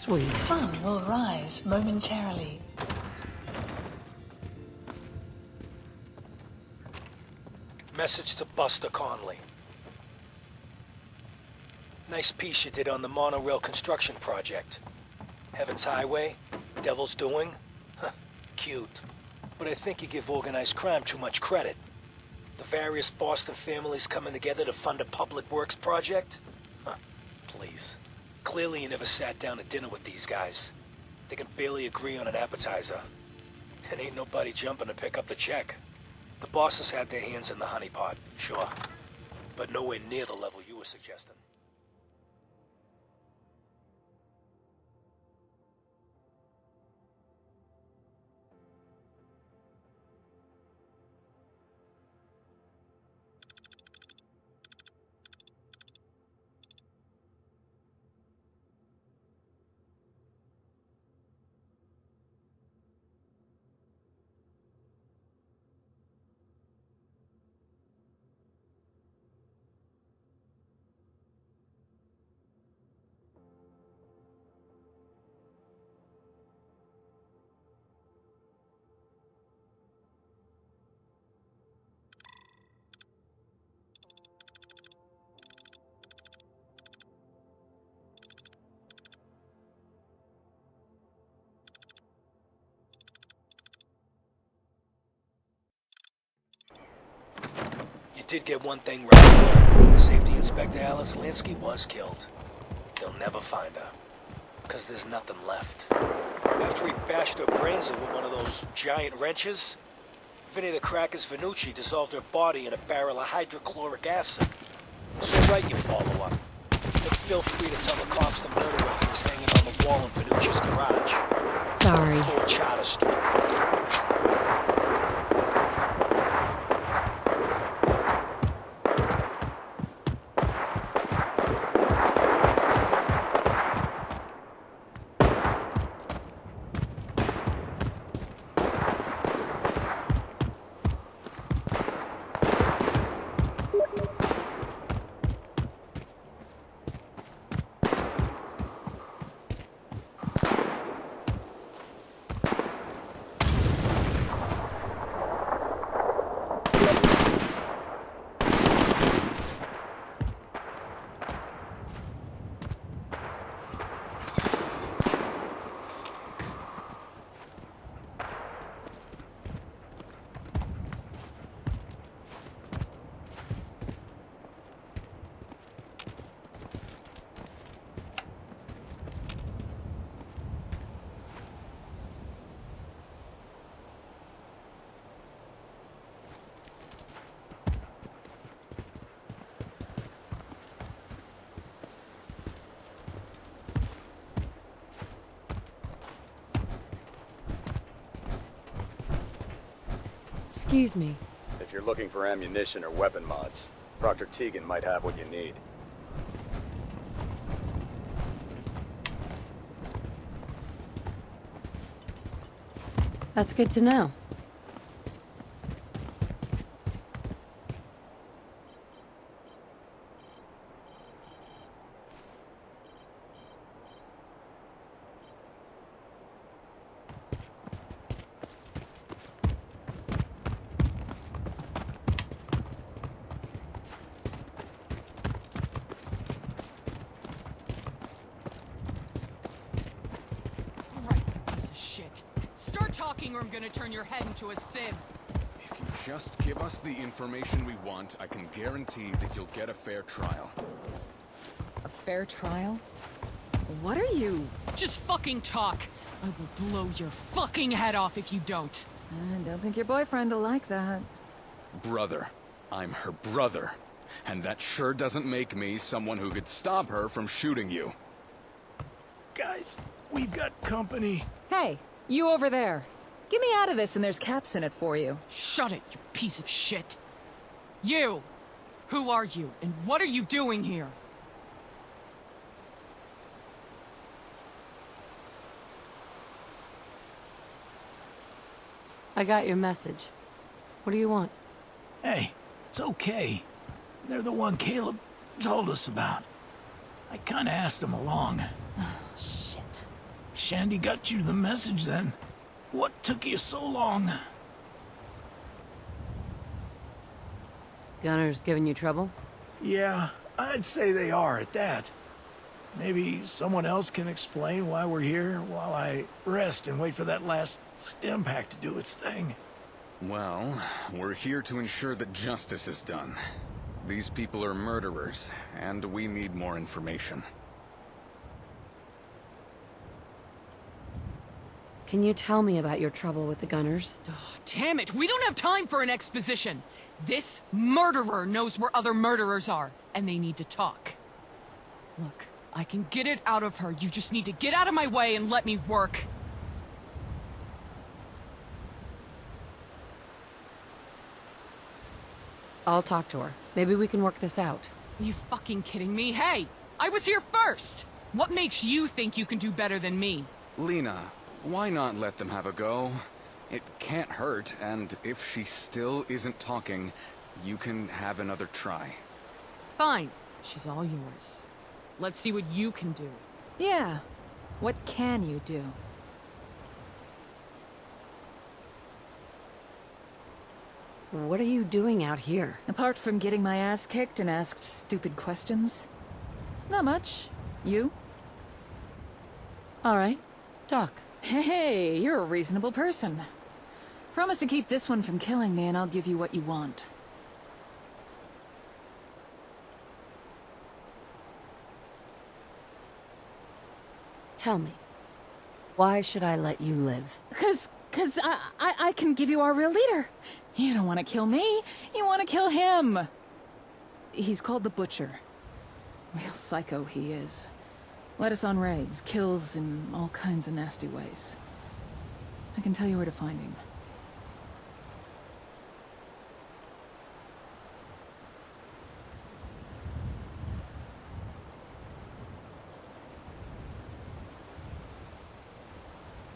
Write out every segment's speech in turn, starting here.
Sweet. The sun will rise momentarily. Message to Buster Conley. Nice piece you did on the monorail construction project. Heaven's Highway, Devil's Doing. Huh, cute. But I think you give organized crime too much credit. The various Boston families coming together to fund a public works project? Huh, please. Clearly you never sat down to dinner with these guys. They can barely agree on an appetizer. And ain't nobody jumping to pick up the check. The bosses had their hands in the honeypot, sure. But nowhere near the level you were suggesting. You did get one thing right. Safety Inspector Alice Lansky was killed. They'll never find her. Because there's nothing left. After he bashed her brains in with one of those giant wrenches, Vinny the Cracker's Venucci dissolved her body in a barrel of hydrochloric acid. So right you follow up. But feel free to tell the cops the murder weapon is hanging on the wall in Venucci's garage. Sorry. 4 Charter Street. Excuse me. If you're looking for ammunition or weapon mods, Dr. Tegan might have what you need. That's good to know. Or I'm gonna turn your head into a sieve. If you just give us the information we want, I can guarantee that you'll get a fair trial. A fair trial? What are you? Just fucking talk. I will blow your fucking head off if you don't. I don't think your boyfriend will like that. Brother. I'm her brother. And that sure doesn't make me someone who could stop her from shooting you. Guys, we've got company. Hey, you over there. Get me out of this and there's caps in it for you. Shut it, you piece of shit. You! Who are you, and what are you doing here? I got your message. What do you want? Hey, it's okay. They're the one Caleb told us about. I kinda asked him along. Shit. Shandy got you the message then. What took you so long? Gunner's giving you trouble? Yeah, I'd say they are at that. Maybe someone else can explain why we're here while I rest and wait for that last stim pack to do its thing. Well, we're here to ensure that justice is done. These people are murderers, and we need more information. Can you tell me about your trouble with the Gunners? Oh, damn it, we don't have time for an exposition. This murderer knows where other murderers are, and they need to talk. Look, I can get it out of her. You just need to get out of my way and let me work. I'll talk to her. Maybe we can work this out. Are you fucking kidding me? Hey, I was here first. What makes you think you can do better than me? Lena, why not let them have a go? It can't hurt, and if she still isn't talking, you can have another try. Fine, she's all yours. Let's see what you can do. Yeah. What can you do? What are you doing out here? Apart from getting my ass kicked and asked stupid questions? Not much. You? All right. Talk. Hey, you're a reasonable person. Promise to keep this one from killing me and I'll give you what you want. Tell me. Why should I let you live? Cause I can give you our real leader. You don't want to kill me. You want to kill him. He's called the Butcher. Real psycho he is. Led us on raids, kills in all kinds of nasty ways. I can tell you where to find him.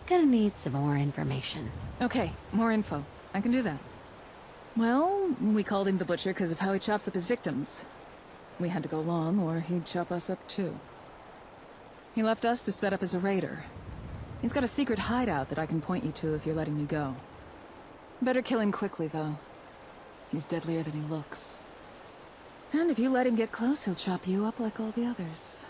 Gonna need some more information. Okay, more info. I can do that. Well, we called him the Butcher because of how he chops up his victims. We had to go long, or he'd chop us up too. He left us to set up as a raider. He's got a secret hideout that I can point you to if you're letting me go. Better kill him quickly, though. He's deadlier than he looks. And if you let him get close, he'll chop you up like all the others.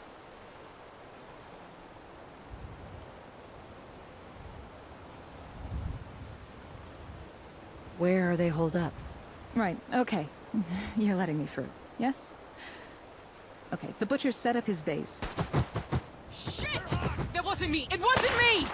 Where are they holed up? Right, okay. You're letting me through, yes? Okay, the Butcher set up his base. Shit! That wasn't me! It wasn't me!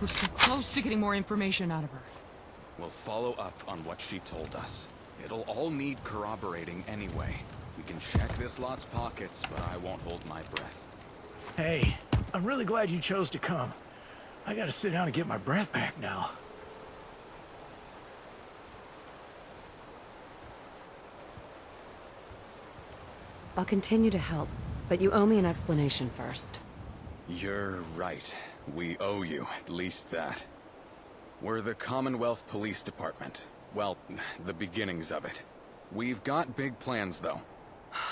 We're so close to getting more information out of her. We'll follow up on what she told us. It'll all need corroborating anyway. We can check this lot's pockets, but I won't hold my breath. Hey, I'm really glad you chose to come. I gotta sit down and get my breath back now. I'll continue to help, but you owe me an explanation first. You're right. We owe you at least that. We're the Commonwealth Police Department. Well, the beginnings of it. We've got big plans, though.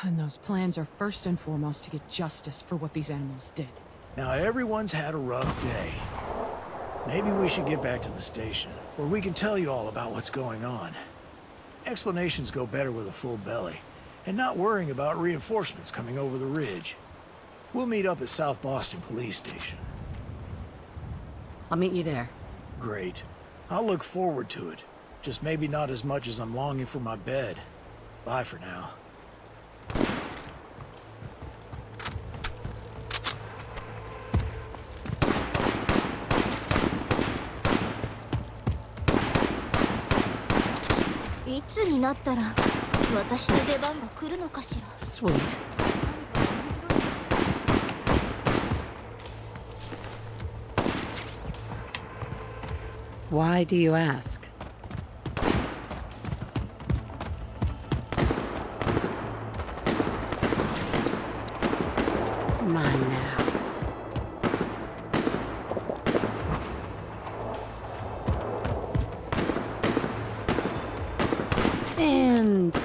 And those plans are first and foremost to get justice for what these animals did. Now everyone's had a rough day. Maybe we should get back to the station, where we can tell you all about what's going on. Explanations go better with a full belly, and not worrying about reinforcements coming over the ridge. We'll meet up at South Boston Police Station. I'll meet you there. Great. I'll look forward to it. Just maybe not as much as I'm longing for my bed. Bye for now. Sweet. Why do you ask? Come on now. And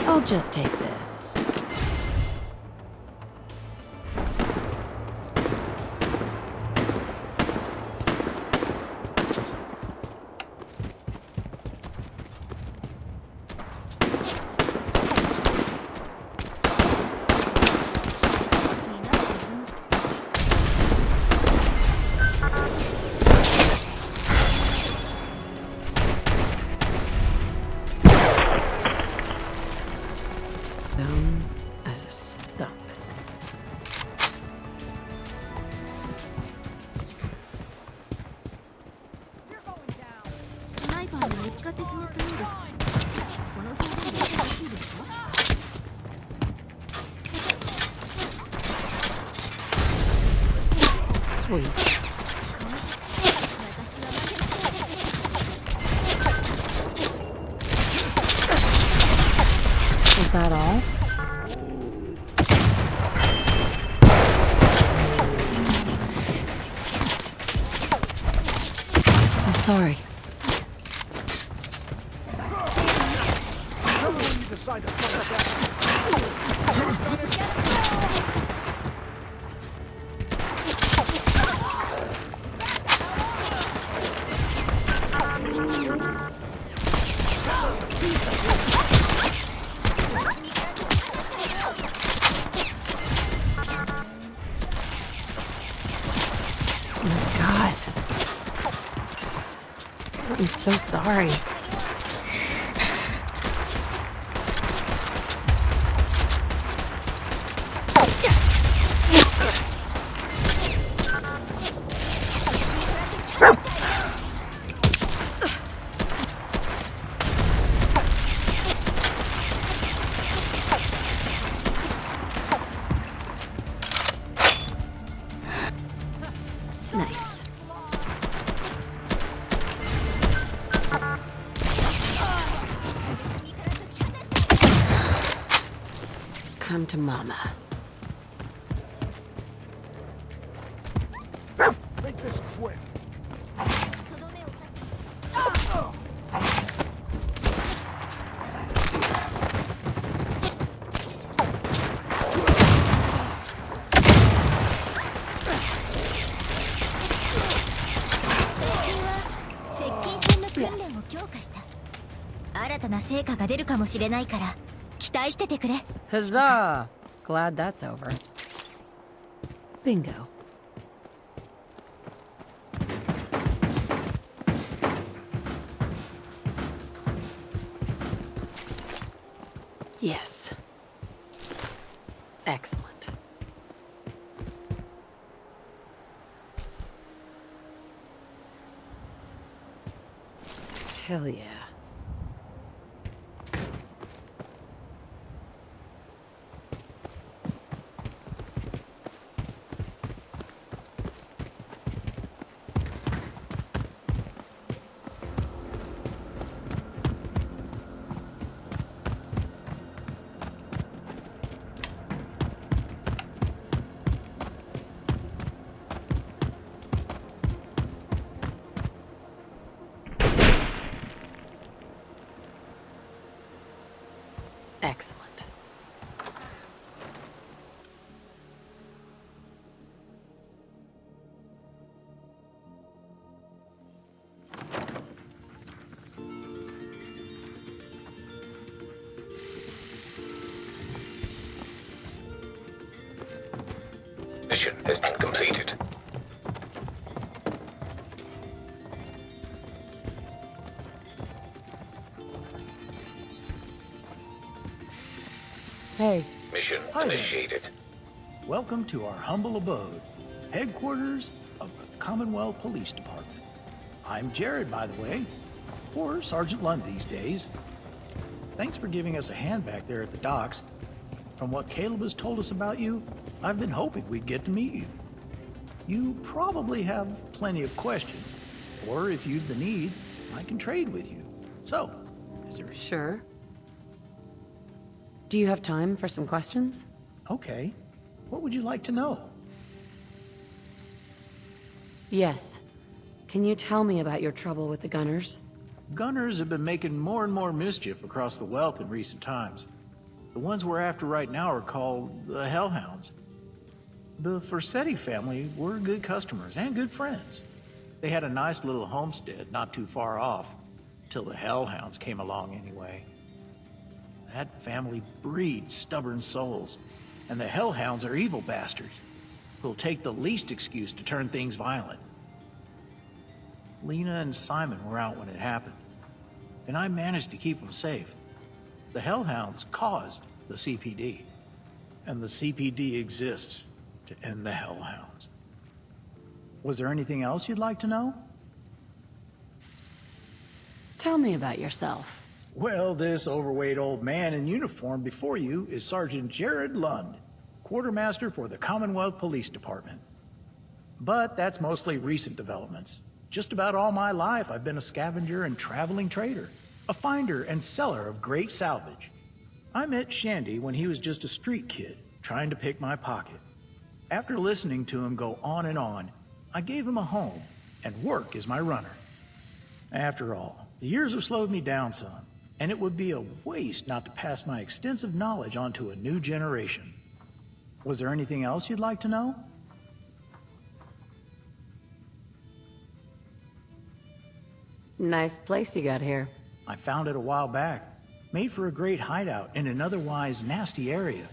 I'll just take this. Down as a stump. Sweet. Is that all? I'm sorry. Oh my God. I'm so sorry. Nice. Come to Mama. Make this quick. Huzzah! Glad that's over. Bingo. Yes. Excellent. Hell yeah. Mission has been completed. Hey, Mission Hi there. initiated. Welcome to our humble abode, headquarters of the Commonwealth Police Department. I'm Jared, by the way, or Sergeant Lund these days. Thanks for giving us a hand back there at the docks. From what Caleb has told us about you, I've been hoping we'd get to meet you. You probably have plenty of questions, or if you've the need, I can trade with you. So, is there... sure. Do you have time for some questions? Okay. What would you like to know? Yes. Can you tell me about your trouble with the Gunners? Gunners have been making more and more mischief across the Wealth in recent times. The ones we're after right now are called the Hellhounds. The Forsetti family were good customers and good friends. They had a nice little homestead not too far off, till the Hellhounds came along anyway. That family breeds stubborn souls, and the Hellhounds are evil bastards who'll take the least excuse to turn things violent. Lena and Simon were out when it happened, and I managed to keep them safe. The Hellhounds caused the CPD, and the CPD exists to end the Hellhounds. Was there anything else you'd like to know? Tell me about yourself. Well, this overweight old man in uniform before you is Sergeant Jared Lund, quartermaster for the Commonwealth Police Department. But that's mostly recent developments. Just about all my life, I've been a scavenger and traveling trader, a finder and seller of great salvage. I met Shandy when he was just a street kid, trying to pick my pocket. After listening to him go on and on, I gave him a home, and work is my runner. After all, the years have slowed me down some, and it would be a waste not to pass my extensive knowledge on to a new generation. Was there anything else you'd like to know? Nice place you got here. I found it a while back. Made for a great hideout in an otherwise nasty area.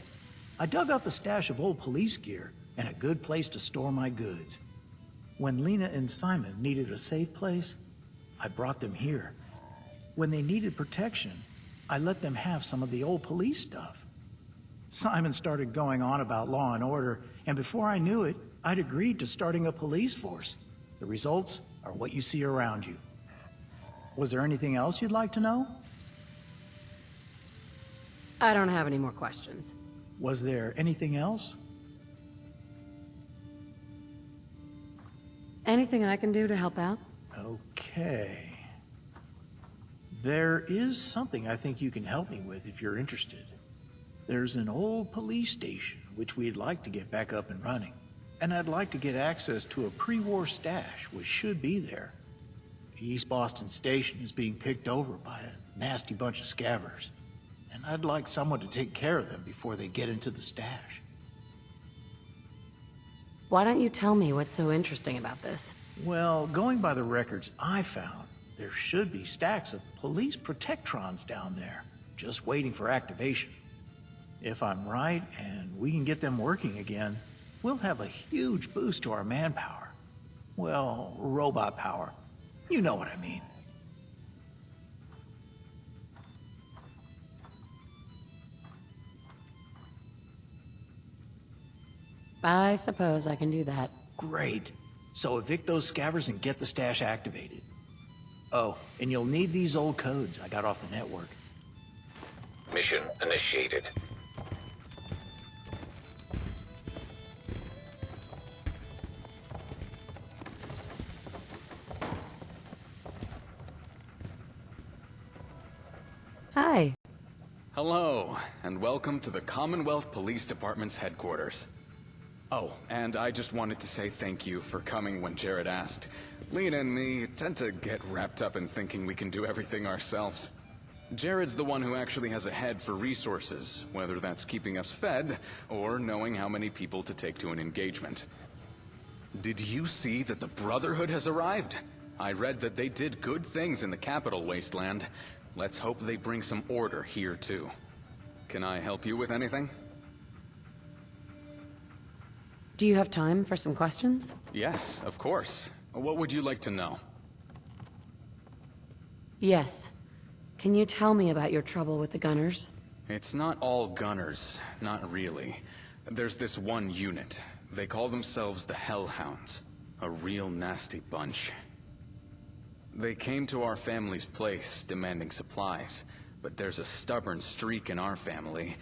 I dug up a stash of old police gear and a good place to store my goods. When Lena and Simon needed a safe place, I brought them here. When they needed protection, I let them have some of the old police stuff. Simon started going on about law and order, and before I knew it, I'd agreed to starting a police force. The results are what you see around you. Was there anything else you'd like to know? I don't have any more questions. Was there anything else? Anything I can do to help out? Okay. There is something I think you can help me with if you're interested. There's an old police station which we'd like to get back up and running. And I'd like to get access to a pre-war stash which should be there. The East Boston station is being picked over by a nasty bunch of scabbers. And I'd like someone to take care of them before they get into the stash. Why don't you tell me what's so interesting about this? Well, going by the records I found, there should be stacks of police protectrons down there, just waiting for activation. If I'm right and we can get them working again, we'll have a huge boost to our manpower. Well, robot power. You know what I mean. I suppose I can do that. Great. So evict those scabbers and get the stash activated. Oh, and you'll need these old codes I got off the network. Mission initiated. Hi. Hello, and welcome to the Commonwealth Police Department's headquarters. Oh, and I just wanted to say thank you for coming when Jared asked. Lena and me tend to get wrapped up in thinking we can do everything ourselves. Jared's the one who actually has a head for resources, whether that's keeping us fed or knowing how many people to take to an engagement. Did you see that the Brotherhood has arrived? I read that they did good things in the capital wasteland. Let's hope they bring some order here too. Can I help you with anything? Do you have time for some questions? Yes, of course. What would you like to know? Yes. Can you tell me about your trouble with the Gunners? It's not all gunners, not really. There's this one unit. They call themselves the Hellhounds. A real nasty bunch. They came to our family's place, demanding supplies. But there's a stubborn streak in our family,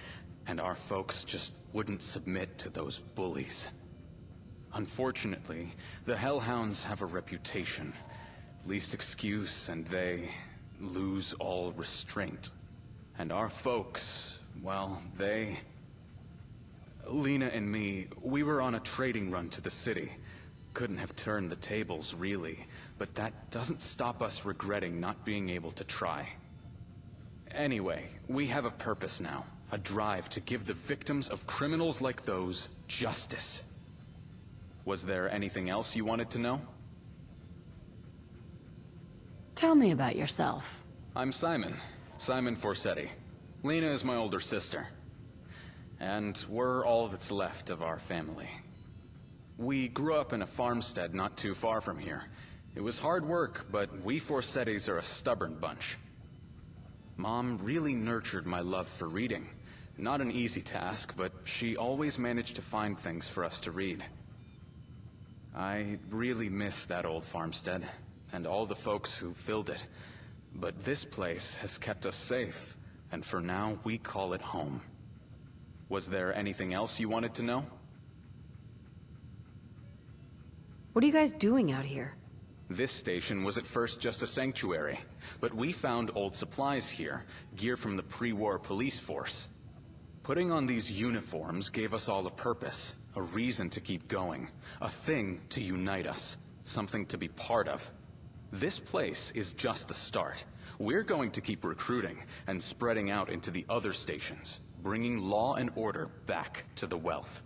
and our folks just wouldn't submit to those bullies. Unfortunately, the Hellhounds have a reputation. Least excuse, and they lose all restraint. And our folks, well, they... Lena and me, we were on a trading run to the city. Couldn't have turned the tables, really, but that doesn't stop us regretting not being able to try. Anyway, we have a purpose now. A drive to give the victims of criminals like those justice. Was there anything else you wanted to know? Tell me about yourself. I'm Simon. Simon Forsetti. Lena is my older sister. And we're all that's left of our family. We grew up in a farmstead not too far from here. It was hard work, but we Forsettis are a stubborn bunch. Mom really nurtured my love for reading. Not an easy task, but she always managed to find things for us to read. I really miss that old farmstead, and all the folks who filled it. But this place has kept us safe, and for now we call it home. Was there anything else you wanted to know? What are you guys doing out here? This station was at first just a sanctuary, but we found old supplies here, gear from the pre-war police force. Putting on these uniforms gave us all a purpose, a reason to keep going, a thing to unite us, something to be part of. This place is just the start. We're going to keep recruiting and spreading out into the other stations, bringing law and order back to the wealth.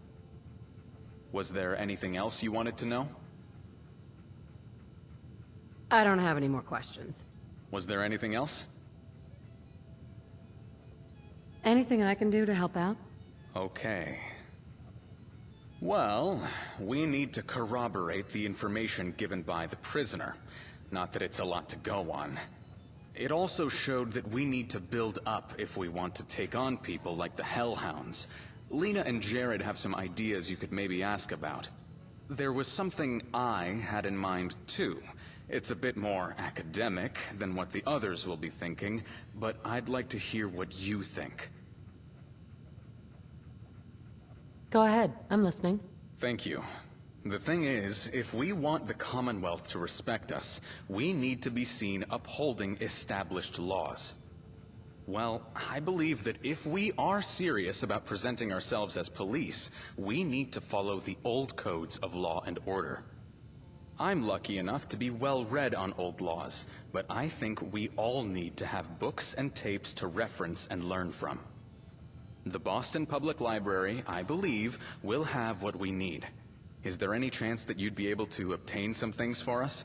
Was there anything else you wanted to know? I don't have any more questions. Was there anything else? Anything I can do to help out? Okay. Well, we need to corroborate the information given by the prisoner. Not that it's a lot to go on. It also showed that we need to build up if we want to take on people like the Hellhounds. Lena and Jared have some ideas you could maybe ask about. There was something I had in mind too. It's a bit more academic than what the others will be thinking, but I'd like to hear what you think. Go ahead, I'm listening. Thank you. The thing is, if we want the Commonwealth to respect us, we need to be seen upholding established laws. Well, I believe that if we are serious about presenting ourselves as police, we need to follow the old codes of law and order. I'm lucky enough to be well read on old laws, but I think we all need to have books and tapes to reference and learn from. The Boston Public Library, I believe, will have what we need. Is there any chance that you'd be able to obtain some things for us?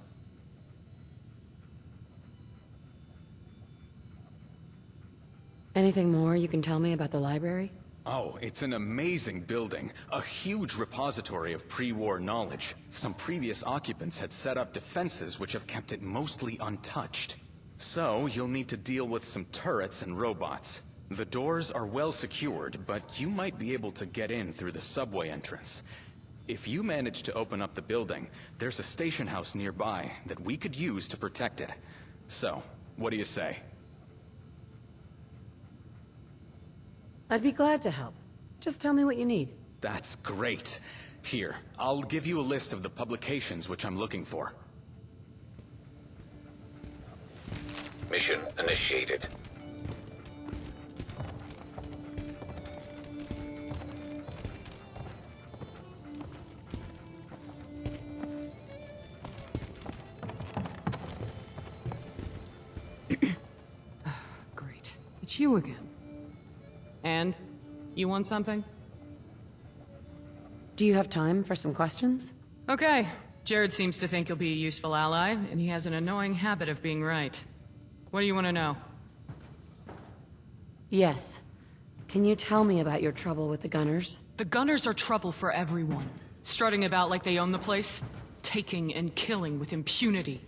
Anything more you can tell me about the library? Oh, it's an amazing building. A huge repository of pre-war knowledge. Some previous occupants had set up defenses which have kept it mostly untouched. So, you'll need to deal with some turrets and robots. The doors are well secured, but you might be able to get in through the subway entrance. If you manage to open up the building, there's a station house nearby that we could use to protect it. So, what do you say? I'd be glad to help. Just tell me what you need. That's great. Here, I'll give you a list of the publications which I'm looking for. Mission initiated. Great. It's you again. And? You want something? Do you have time for some questions? Okay. Jared seems to think you'll be a useful ally, and he has an annoying habit of being right. What do you want to know? Yes. Can you tell me about your trouble with the Gunners? The Gunners are trouble for everyone. strutting about like they own the place, taking and killing with impunity.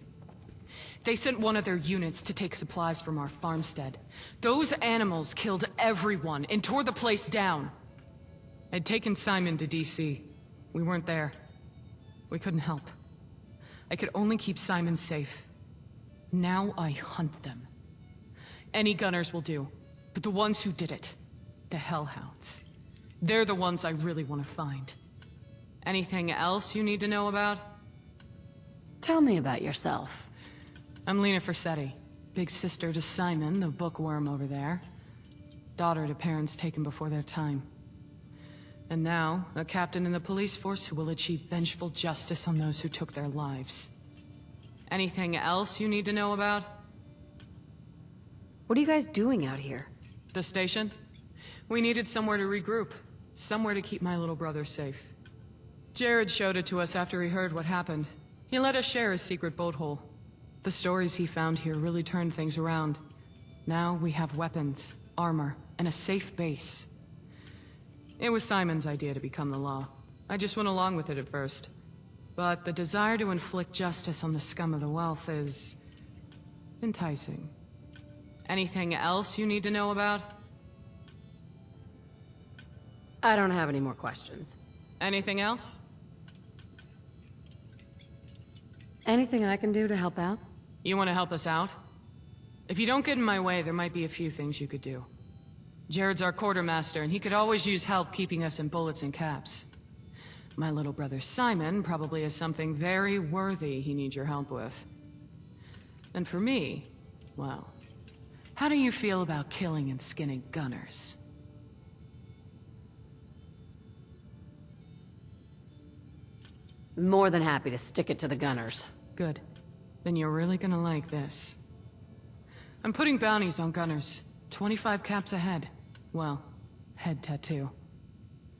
They sent one of their units to take supplies from our farmstead. Those animals killed everyone and tore the place down. I'd taken Simon to DC. We weren't there. We couldn't help. I could only keep Simon safe. Now I hunt them. Any gunners will do, but the ones who did it, the Hellhounds, they're the ones I really want to find. Anything else you need to know about? Tell me about yourself. I'm Lena Forsetti, big sister to Simon, the bookworm over there. Daughter to parents taken before their time. And now, a captain in the police force who will achieve vengeful justice on those who took their lives. Anything else you need to know about? What are you guys doing out here? The station? We needed somewhere to regroup. Somewhere to keep my little brother safe. Jared showed it to us after he heard what happened. He let us share his secret boat hole. The stories he found here really turned things around. Now we have weapons, armor, and a safe base. It was Simon's idea to become the law. I just went along with it at first. But the desire to inflict justice on the scum of the wealth is enticing. Anything else you need to know about? I don't have any more questions. Anything else? Anything I can do to help out? You want to help us out? If you don't get in my way, there might be a few things you could do. Jared's our quartermaster, and he could always use help keeping us in bullets and caps. My little brother Simon probably has something very worthy he needs your help with. And for me, well, how do you feel about killing and skinning gunners? More than happy to stick it to the gunners. Good. Then you're really gonna like this. I'm putting bounties on gunners. 25 caps a head. Well, head tattoo.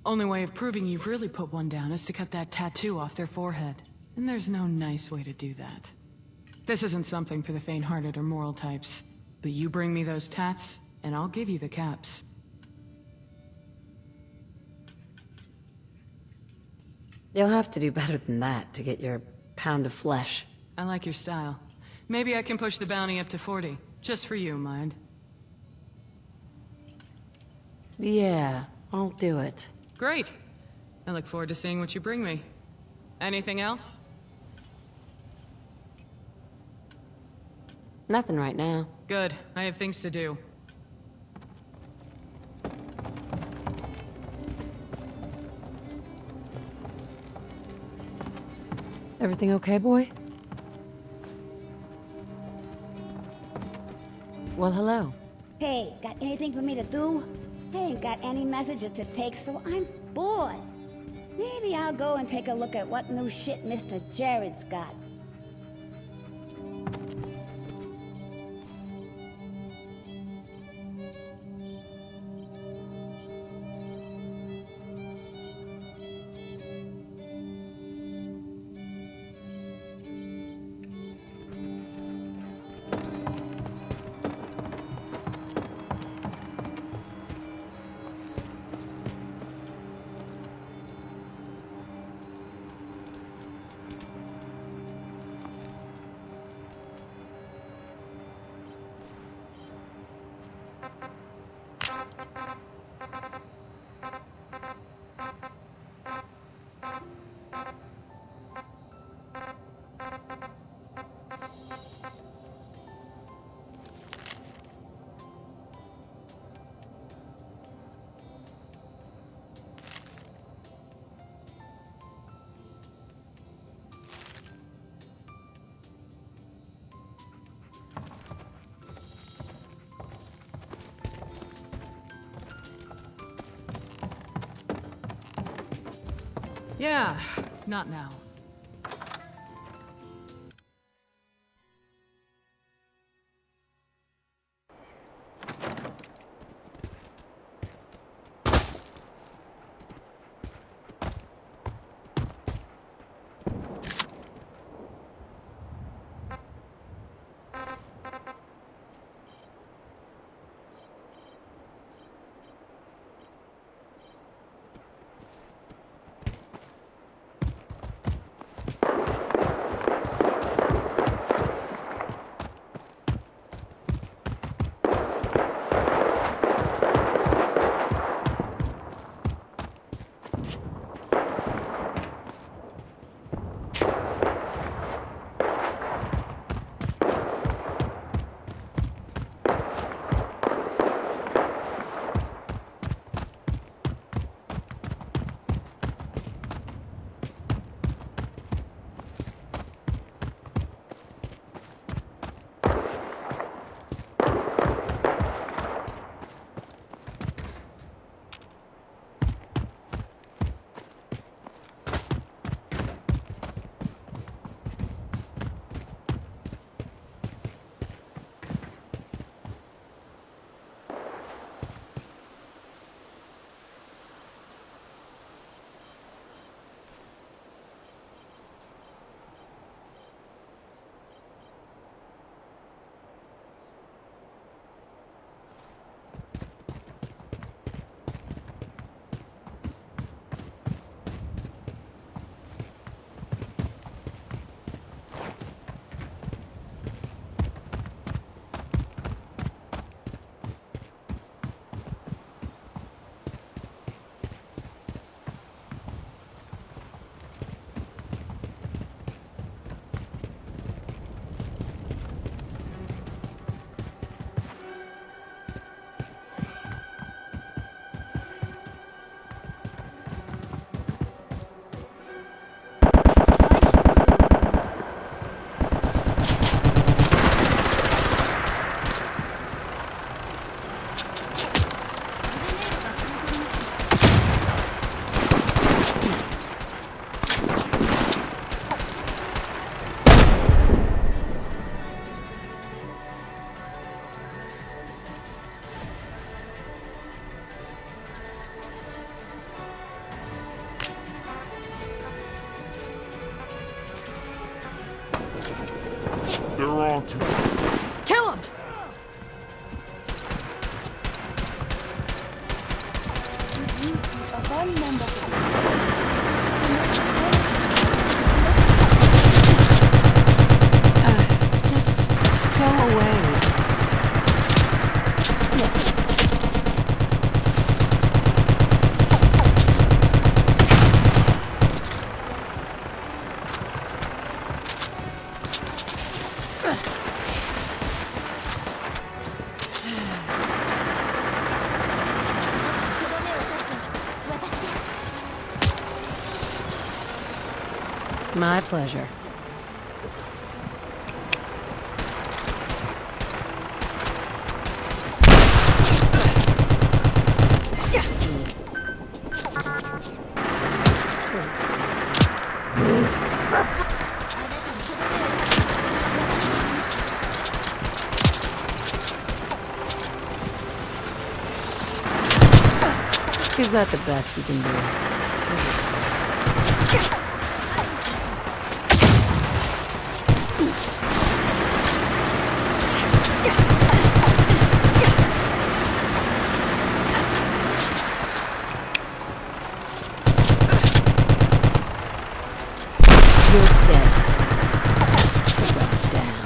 Only way of proving you've really put one down is to cut that tattoo off their forehead. And there's no nice way to do that. This isn't something for the faint-hearted or moral types. But you bring me those tats, and I'll give you the caps. You'll have to do better than that to get your pound of flesh. I like your style. Maybe I can push the bounty up to 40. Just for you, mind. Yeah, I'll do it. Great. I look forward to seeing what you bring me. Anything else? Nothing right now. Good. I have things to do. Everything okay, boy? Well, hello. Hey, got anything for me to do? Ain't got any messages to take, so I'm bored. Maybe I'll go and take a look at what new shit Mr. Jared's got. Yeah, not now. Kill him! A phone number. Just go away. My pleasure. Is that the best you can do? You're dead. Go down.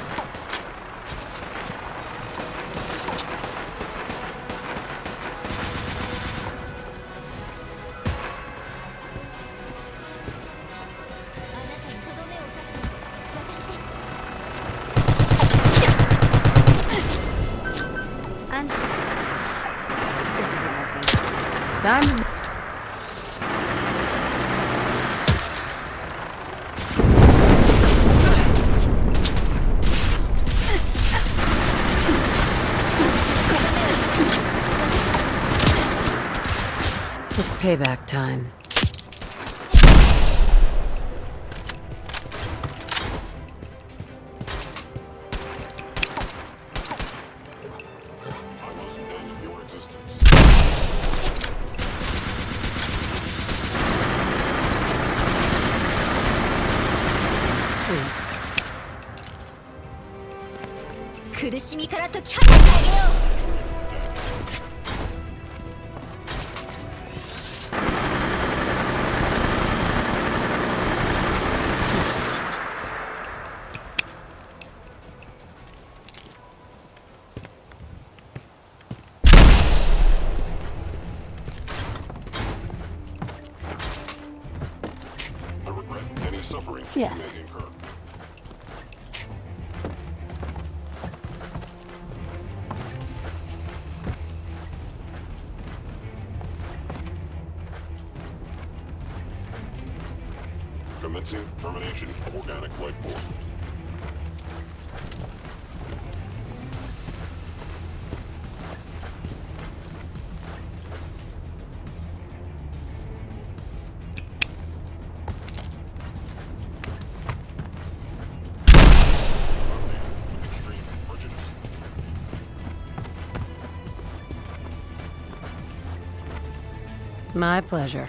And shit. This isn't working. Time to. It's payback time. Sweet. 苦しみから解き放ってあげよう Yes. Commencing termination of organic life form. My pleasure.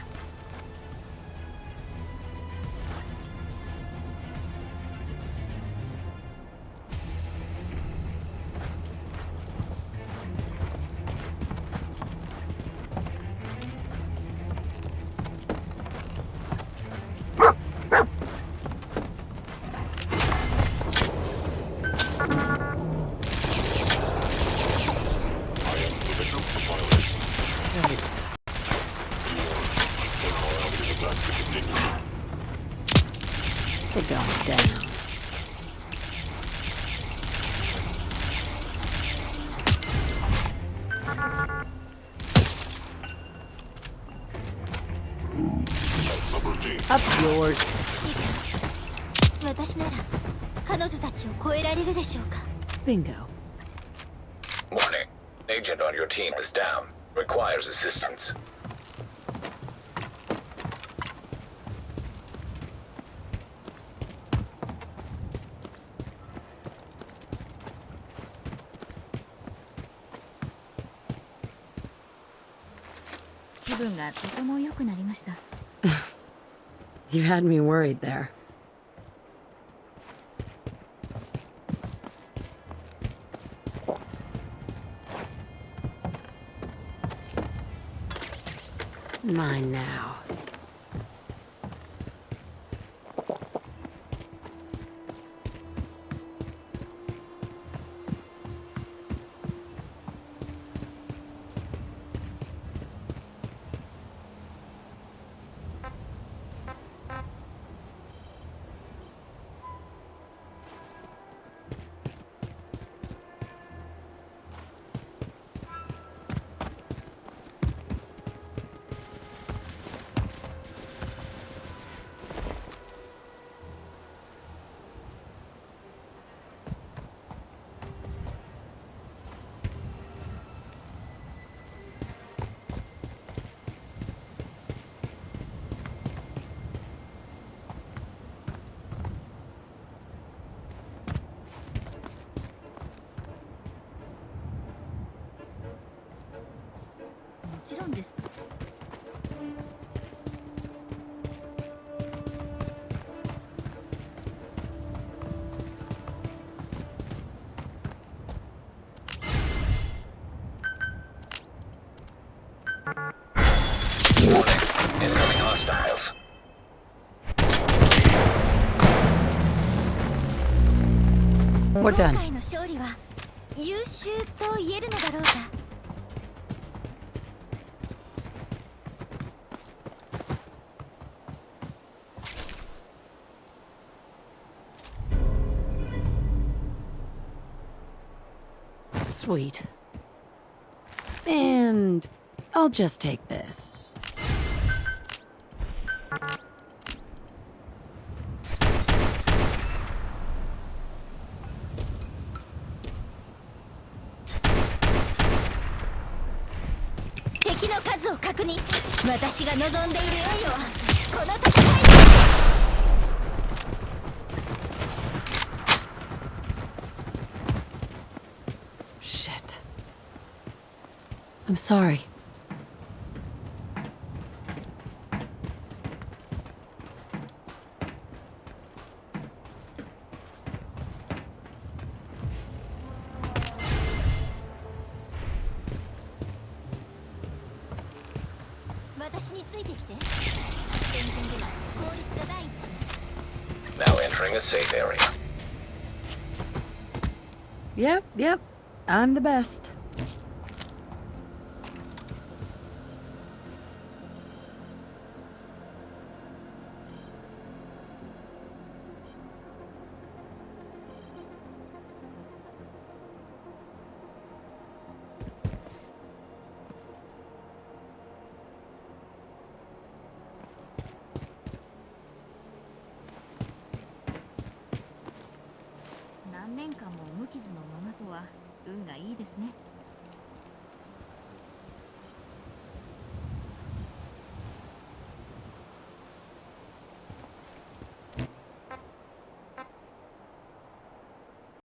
They're going down. Up yours. 私なら彼女たちを超えられるでしょうか Bingo. Warning. Agent on your team is down. Requires assistance. You had me worried there. Mine now. Warning. Incoming hostiles. We're done. 今回の勝利は優秀と言えるのだろうか。Sweet. And I'll just take this. Shit. I'm sorry. Now entering a safe area. Yep. I'm the best.何年間も無傷のままとは運がいいですね。